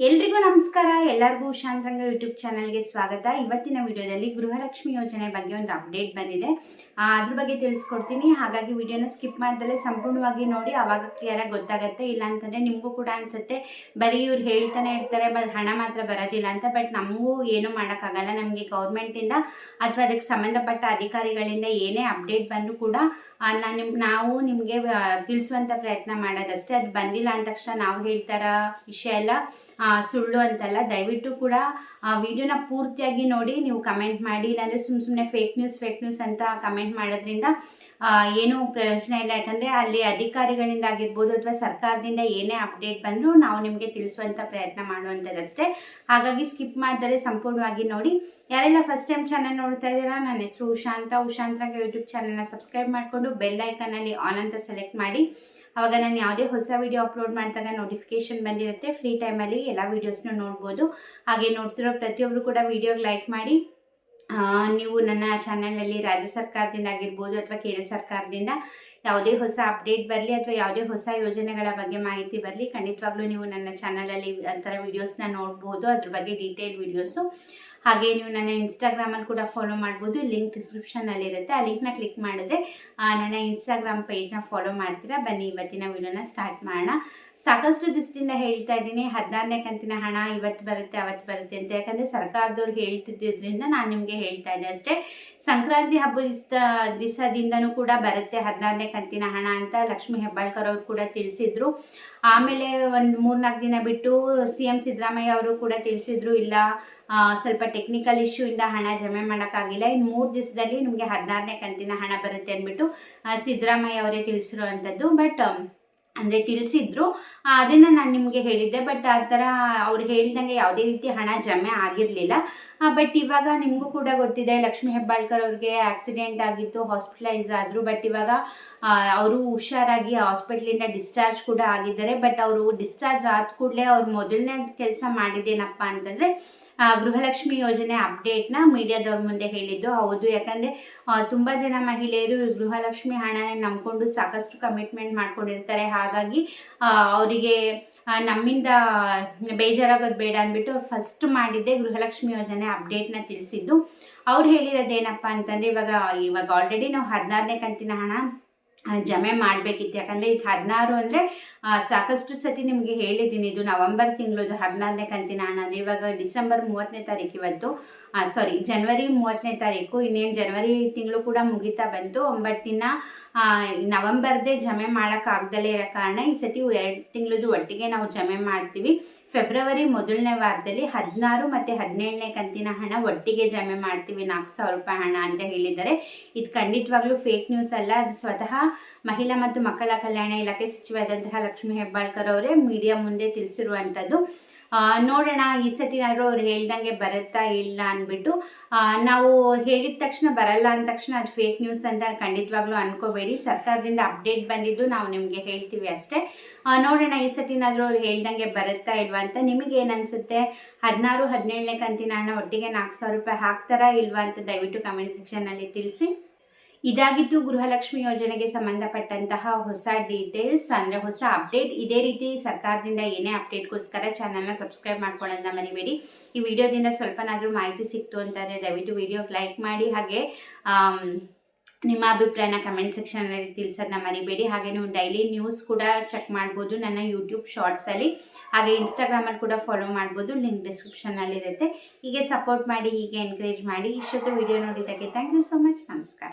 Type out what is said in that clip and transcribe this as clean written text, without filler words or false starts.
ಎಲ್ರಿಗೂ ನಮಸ್ಕಾರ. ಎಲ್ಲರಿಗೂ ಶಾಂತರಂಗ ಯೂಟ್ಯೂಬ್ ಚಾನಲ್ಗೆ ಸ್ವಾಗತ. ಇವತ್ತಿನ ವಿಡಿಯೋದಲ್ಲಿ ಗೃಹಲಕ್ಷ್ಮಿ ಯೋಜನೆ ಬಗ್ಗೆ ಒಂದು ಅಪ್ಡೇಟ್ ಬಂದಿದೆ, ಅದ್ರ ಬಗ್ಗೆ ತಿಳಿಸ್ಕೊಡ್ತೀನಿ. ಹಾಗಾಗಿ ವಿಡಿಯೋನ ಸ್ಕಿಪ್ ಮಾಡ್ದಲೇ ಸಂಪೂರ್ಣವಾಗಿ ನೋಡಿ, ಆವಾಗ ಕ್ಲಿಯರಾಗಿ ಗೊತ್ತಾಗುತ್ತೆ. ಇಲ್ಲ ಅಂತಂದರೆ ನಿಮಗೂ ಕೂಡ ಅನಿಸುತ್ತೆ ಬರೀ ಇವ್ರು ಹೇಳ್ತಾನೆ ಇರ್ತಾರೆ, ಹಣ ಮಾತ್ರ ಬರೋದಿಲ್ಲ ಅಂತ. ಬಟ್ ನಮಗೂ ಏನೂ ಮಾಡೋಕ್ಕಾಗಲ್ಲ. ನಮಗೆ ಗೌರ್ಮೆಂಟಿಂದ ಅಥವಾ ಅದಕ್ಕೆ ಸಂಬಂಧಪಟ್ಟ ಅಧಿಕಾರಿಗಳಿಂದ ಏನೇ ಅಪ್ಡೇಟ್ ಬಂದರೂ ಕೂಡ ನಾವು ನಿಮಗೆ ತಿಳಿಸುವಂಥ ಪ್ರಯತ್ನ ಮಾಡೋದಷ್ಟೇ. ಅದು ಬಂದಿಲ್ಲ ಅಂದ ತಕ್ಷಣ ನಾವು ಹೇಳ್ತಾರ ವಿಷಯ ಎಲ್ಲ ಸುಳ್ಳು ಅಂತಲ್ಲ. ದಯವಿಟ್ಟು ಕೂಡ ವಿಡಿಯೋನ ಪೂರ್ತಿಯಾಗಿ ನೋಡಿ. ನೀವು ಕಮೆಂಟ್ ಮಾಡಿ, ಇಲ್ಲಾಂದರೆ ಸುಮ್ಮನೆ ಫೇಕ್ ನ್ಯೂಸ್ ಅಂತ ಕಮೆಂಟ್ ಮಾಡೋದ್ರಿಂದ ಏನೂ ಪ್ರಯೋಜನ ಇಲ್ಲ. ಯಾಕಂದರೆ ಅಲ್ಲಿ ಅಧಿಕಾರಿಗಳಿಂದ ಆಗಿರ್ಬೋದು ಅಥವಾ ಸರ್ಕಾರದಿಂದ ಏನೇ ಅಪ್ಡೇಟ್ ಬಂದರೂ ನಾವು ನಿಮಗೆ ತಿಳಿಸುವಂಥ ಪ್ರಯತ್ನ ಮಾಡುವಂಥದ್ದಷ್ಟೇ. ಹಾಗಾಗಿ ಸ್ಕಿಪ್ ಮಾಡಿದರೆ ಸಂಪೂರ್ಣವಾಗಿ ನೋಡಿ. ಯಾರೆಲ್ಲ ಫಸ್ಟ್ ಟೈಮ್ ಚಾನಲ್ ನೋಡ್ತಾ ಇದ್ದೀರಾ, ನನ್ನ ಹೆಸರು ಉಷಾಂತರಾಗ ಯೂಟ್ಯೂಬ್ ಚಾನಲ್ನ ಸಬ್ಸ್ಕ್ರೈಬ್ ಮಾಡಿಕೊಂಡು ಬೆಲ್ ಐಕನಲ್ಲಿ ಆಲ್ ಅಂತ ಸೆಲೆಕ್ಟ್ ಮಾಡಿ. ಆವಾಗ ನಾನು ಯಾವುದೇ ಹೊಸ ವಿಡಿಯೋ ಅಪ್ಲೋಡ್ ಮಾಡಿದಾಗ ನೋಟಿಫಿಕೇಶನ್ ಬಂದಿರುತ್ತೆ. ಫ್ರೀ ಟೈಮಲ್ಲಿ ಎಲ್ಲ ವೀಡಿಯೋಸ್ನೂ ನೋಡ್ಬೋದು. ಹಾಗೆ ನೋಡ್ತಿರೋ ಪ್ರತಿಯೊಬ್ಬರು ಕೂಡ ವಿಡಿಯೋಗೆ ಲೈಕ್ ಮಾಡಿ. ನೀವು ನನ್ನ ಚಾನಲಲ್ಲಿ ರಾಜ್ಯ ಸರ್ಕಾರದಿಂದ ಆಗಿರ್ಬೋದು ಅಥವಾ ಕೇಂದ್ರ ಸರ್ಕಾರದಿಂದ ಯಾವುದೇ ಹೊಸ ಅಪ್ಡೇಟ್ ಬರಲಿ ಅಥವಾ ಯಾವುದೇ ಹೊಸ ಯೋಜನೆಗಳ ಬಗ್ಗೆ ಮಾಹಿತಿ ಬರಲಿ, ಖಂಡಿತವಾಗ್ಲೂ ನೀವು ನನ್ನ ಚಾನಲಲ್ಲಿ ಅಂತರ ವೀಡಿಯೋಸ್ನ ನೋಡ್ಬೋದು. ಅದ್ರ ಬಗ್ಗೆ ಡೀಟೇಲ್ ವೀಡಿಯೋಸು. ಹಾಗೆ ನೀವು ನನ್ನ ಇನ್ಸ್ಟಾಗ್ರಾಮಲ್ಲಿ ಕೂಡ ಫಾಲೋ ಮಾಡ್ಬೋದು. ಲಿಂಕ್ ಡಿಸ್ಕ್ರಿಪ್ಷನಲ್ಲಿ ಇರುತ್ತೆ. ಆ ಲಿಂಕ್ನ ಕ್ಲಿಕ್ ಮಾಡಿದ್ರೆ ನನ್ನ ಇನ್ಸ್ಟಾಗ್ರಾಮ್ ಪೇಜ್ನ ಫಾಲೋ ಮಾಡ್ತೀರಾ. ಬನ್ನಿ ಇವತ್ತಿನ ವಿಡಿಯೋನ ಸ್ಟಾರ್ಟ್ ಮಾಡೋಣ. ಸಾಕಷ್ಟು ದಿವಸದಿಂದ ಹೇಳ್ತಾ ಇದ್ದೀನಿ 16ನೇ ಕಂತಿನ ಹಣ ಇವತ್ತು ಬರುತ್ತೆ ಅವತ್ತು ಬರುತ್ತೆ ಅಂತ. ಯಾಕಂದರೆ ಸರ್ಕಾರದವ್ರು ಹೇಳ್ತಿದ್ದರಿಂದ ನಾನು ನಿಮಗೆ ಹೇಳ್ತಾ ಇದ್ದೆ ಅಷ್ಟೇ. ಸಂಕ್ರಾಂತಿ ಹಬ್ಬದ ದಿವಸದಿಂದನೂ ಕೂಡ ಬರುತ್ತೆ 16ನೇ ಕಂತಿನ ಹಣ ಅಂತ ಲಕ್ಷ್ಮೀ ಹೆಬ್ಬಾಳ್ಕರ್ ಅವರು ಕೂಡ ತಿಳಿಸಿದ್ರು. ಆಮೇಲೆ ಒಂದು 3-4 ದಿನ ಬಿಟ್ಟು CM ಸಿದ್ದರಾಮಯ್ಯ ಅವರು ಕೂಡ ತಿಳಿಸಿದ್ರು, ಇಲ್ಲ ಸ್ವಲ್ಪ ಟೆಕ್ನಿಕಲ್ ಇಶ್ಯೂ ಇಂದ ಹಣ ಜಮೆ ಮಾಡೋಕ್ಕಾಗಿಲ್ಲ, ಇನ್ನು 3 ದಿವಸದಲ್ಲಿ ನಿಮಗೆ 16ನೇ ಕಂತಿನ ಹಣ ಬರುತ್ತೆ ಅಂದ್ಬಿಟ್ಟು ಸಿದ್ದರಾಮಯ್ಯ ಅವರೇ ತಿಳಿಸಿರುವಂಥದ್ದು. ಬಟ್ ಅಂದರೆ ತಿಳಿಸಿದ್ರು, ಅದನ್ನು ನಾನು ನಿಮಗೆ ಹೇಳಿದ್ದೆ. ಬಟ್ ಆ ಥರ ಅವ್ರು ಹೇಳ್ದಂಗೆ ಯಾವುದೇ ರೀತಿ ಹಣ ಜಮೆ ಆಗಿರಲಿಲ್ಲ. ಬಟ್ ಇವಾಗ ನಿಮಗೂ ಕೂಡ ಗೊತ್ತಿದೆ, ಲಕ್ಷ್ಮೀ ಹೆಬ್ಬಾಳ್ಕರ್ ಅವ್ರಿಗೆ ಆಕ್ಸಿಡೆಂಟ್ ಆಗಿತ್ತು, ಹಾಸ್ಪಿಟಲೈಸ್ ಆದರು. ಬಟ್ ಇವಾಗ ಅವರು ಹುಷಾರಾಗಿ ಹಾಸ್ಪಿಟ್ಲಿಂದ ಡಿಸ್ಚಾರ್ಜ್ ಕೂಡ ಆಗಿದ್ದಾರೆ. ಬಟ್ ಅವರು ಡಿಸ್ಚಾರ್ಜ್ ಆದ ಕೂಡಲೇ ಅವ್ರು ಮೊದಲನೇ ಕೆಲಸ ಮಾಡಿದ್ದೇನಪ್ಪ ಅಂತಂದರೆ ಗೃಹಲಕ್ಷ್ಮಿ ಯೋಜನೆ ಅಪ್ಡೇಟ್ನ ಮೀಡಿಯಾದವ್ರ ಮುಂದೆ ಹೇಳಿದ್ದು. ಹೌದು, ಯಾಕಂದರೆ ತುಂಬ ಜನ ಮಹಿಳೆಯರು ಗೃಹಲಕ್ಷ್ಮಿ ಹಣನೇ ನಂಬಿಕೊಂಡು ಸಾಕಷ್ಟು ಕಮಿಟ್ಮೆಂಟ್ ಮಾಡ್ಕೊಂಡಿರ್ತಾರೆ. ಹಾಗಾಗಿ ಅವರಿಗೆ ನಮ್ಮಿಂದ ಬೇಜಾರಾಗೋದು ಬೇಡ ಅಂದ್ಬಿಟ್ಟು ಅವ್ರು ಫಸ್ಟ್ ಮಾಡಿದ್ದೆ ಗೃಹಲಕ್ಷ್ಮಿ ಯೋಜನೆ ಅಪ್ಡೇಟ್ನ ತಿಳಿಸಿದ್ದು. ಅವ್ರು ಹೇಳಿರೋದೇನಪ್ಪ ಅಂತಂದರೆ ಇವಾಗ ಆಲ್ರೆಡಿ ನಾವು 16ನೇ ಕಂತಿನ ಹಣ ಜಮೆ ಮಾಡಬೇಕಿತ್ತು. ಯಾಕಂದರೆ ಈಗ 16 ಅಂದರೆ ಸಾಕಷ್ಟು ಸತಿ ನಿಮಗೆ ಹೇಳಿದ್ದೀನಿ, ಇದು ನವಂಬರ್ ತಿಂಗಳದು 16ನೇ ಕಂತಿನ ಹಣ. ಅಂದರೆ ಇವಾಗ ಡಿಸೆಂಬರ್ 30ನೇ ತಾರೀಕು ಇವತ್ತು, ಜನವರಿ 30ನೇ ತಾರೀಕು. ಇನ್ನೇನು ಜನವರಿ ತಿಂಗಳು ಕೂಡ ಮುಗಿತಾ ಬಂತು. ಬಟ್ ಇನ್ನು ನವಂಬರ್ದೇ ಜಮೆ ಮಾಡೋಕ್ಕಾಗ್ದಲೇ ಇರೋ ಕಾರಣ ಈ ಸತಿ 2 ತಿಂಗಳದ್ದು ಒಟ್ಟಿಗೆ ನಾವು ಜಮೆ ಮಾಡ್ತೀವಿ. ಫೆಬ್ರವರಿ ಮೊದಲನೇ ವಾರದಲ್ಲಿ 16 ಮತ್ತು 17ನೇ ಕಂತಿನ ಹಣ ಒಟ್ಟಿಗೆ ಜಮೆ ಮಾಡ್ತೀವಿ, 4,000 ರೂಪಾಯಿ ಹಣ ಅಂತ ಹೇಳಿದ್ದಾರೆ. ಇದು ಖಂಡಿತವಾಗ್ಲೂ ಫೇಕ್ ನ್ಯೂಸ್ ಅಲ್ಲ. ಅದು ಸ್ವತಃ ಮಹಿಳಾ ಮತ್ತು ಮಕ್ಕಳ ಕಲ್ಯಾಣ ಇಲಾಖೆ ಸಚಿವರಾದಂತಹ ಲಕ್ಷ್ಮೀ ಹೆಬ್ಬಾಳ್ಕರ್ ಅವರೇ ಮೀಡಿಯಾ ಮುಂದೆ ತಿಳಿಸಿರುವಂಥದ್ದು. ನೋಡೋಣ ಈ ಸತಿನಾದರೂ ಅವ್ರು ಹೇಳ್ದಂಗೆ ಬರುತ್ತಾ ಇಲ್ಲ ಅಂದ್ಬಿಟ್ಟು. ನಾವು ಹೇಳಿದ ತಕ್ಷಣ ಬರಲ್ಲ ಅಂದ ತಕ್ಷಣ ಅದು ಫೇಕ್ ನ್ಯೂಸ್ ಅಂತ ಖಂಡಿತವಾಗ್ಲೂ ಅನ್ಕೋಬೇಡಿ. ಸರ್ಕಾರದಿಂದ ಅಪ್ಡೇಟ್ ಬಂದಿದ್ದು ನಾವು ನಿಮಗೆ ಹೇಳ್ತೀವಿ ಅಷ್ಟೇ. ನೋಡೋಣ ಈ ಸತಿನಾದರೂ ಅವ್ರು ಹೇಳ್ದಂಗೆ ಬರುತ್ತಾ ಇಲ್ವಾ ಅಂತ. ನಿಮಗೇನು ಅನಿಸುತ್ತೆ? 16, 17ನೇ ಕಂತಿನ ಹಣ ಒಟ್ಟಿಗೆ 4,000 ರೂಪಾಯಿ ಹಾಕ್ತಾರಾ ಇಲ್ವಾ ಅಂತ ದಯವಿಟ್ಟು ಕಮೆಂಟ್ ಸೆಕ್ಷನ್ನಲ್ಲಿ ತಿಳಿಸಿ. ಇದಾಗಿತ್ತು ಗೃಹಲಕ್ಷ್ಮಿ ಯೋಜನೆಗೆ ಸಂಬಂಧಪಟ್ಟಂತಹ ಹೊಸ ಡೀಟೇಲ್ಸ್, ಅಂದರೆ ಹೊಸ ಅಪ್ಡೇಟ್. ಇದೇ ರೀತಿ ಸರ್ಕಾರದಿಂದ ಏನೇ ಅಪ್ಡೇಟ್ಗೋಸ್ಕರ ಚಾನಲ್ನ ಸಬ್ಸ್ಕ್ರೈಬ್ ಮಾಡ್ಕೊಳ್ಳೋದನ್ನ ಮರಿಬೇಡಿ. ಈ ವಿಡಿಯೋದಿಂದ ಸ್ವಲ್ಪನಾದರೂ ಮಾಹಿತಿ ಸಿಕ್ತು ಅಂತಂದರೆ ದಯವಿಟ್ಟು ವಿಡಿಯೋಗೆ ಲೈಕ್ ಮಾಡಿ. ಹಾಗೆ ನಿಮ್ಮ ಅಭಿಪ್ರಾಯನ ಕಮೆಂಟ್ ಸೆಕ್ಷನಲ್ಲಿ ತಿಳಿಸೋದನ್ನ ಮರಿಬೇಡಿ. ಹಾಗೆ ನೀವು ಡೈಲಿ ನ್ಯೂಸ್ ಕೂಡ ಚೆಕ್ ಮಾಡ್ಬೋದು ನನ್ನ ಯೂಟ್ಯೂಬ್ ಶಾರ್ಟ್ಸಲ್ಲಿ. ಹಾಗೆ ಇನ್ಸ್ಟಾಗ್ರಾಮಲ್ಲಿ ಕೂಡ ಫಾಲೋ ಮಾಡ್ಬೋದು, ಲಿಂಕ್ ಡಿಸ್ಕ್ರಿಪ್ಷನಲ್ಲಿರುತ್ತೆ. ಹೀಗೆ ಸಪೋರ್ಟ್ ಮಾಡಿ, ಹೀಗೆ ಎನ್ಕರೇಜ್ ಮಾಡಿ. ಇಷ್ಟೊತ್ತು ವಿಡಿಯೋ ನೋಡಿದ್ದಕ್ಕೆ ಥ್ಯಾಂಕ್ ಯು ಸೋ ಮಚ್. ನಮಸ್ಕಾರ.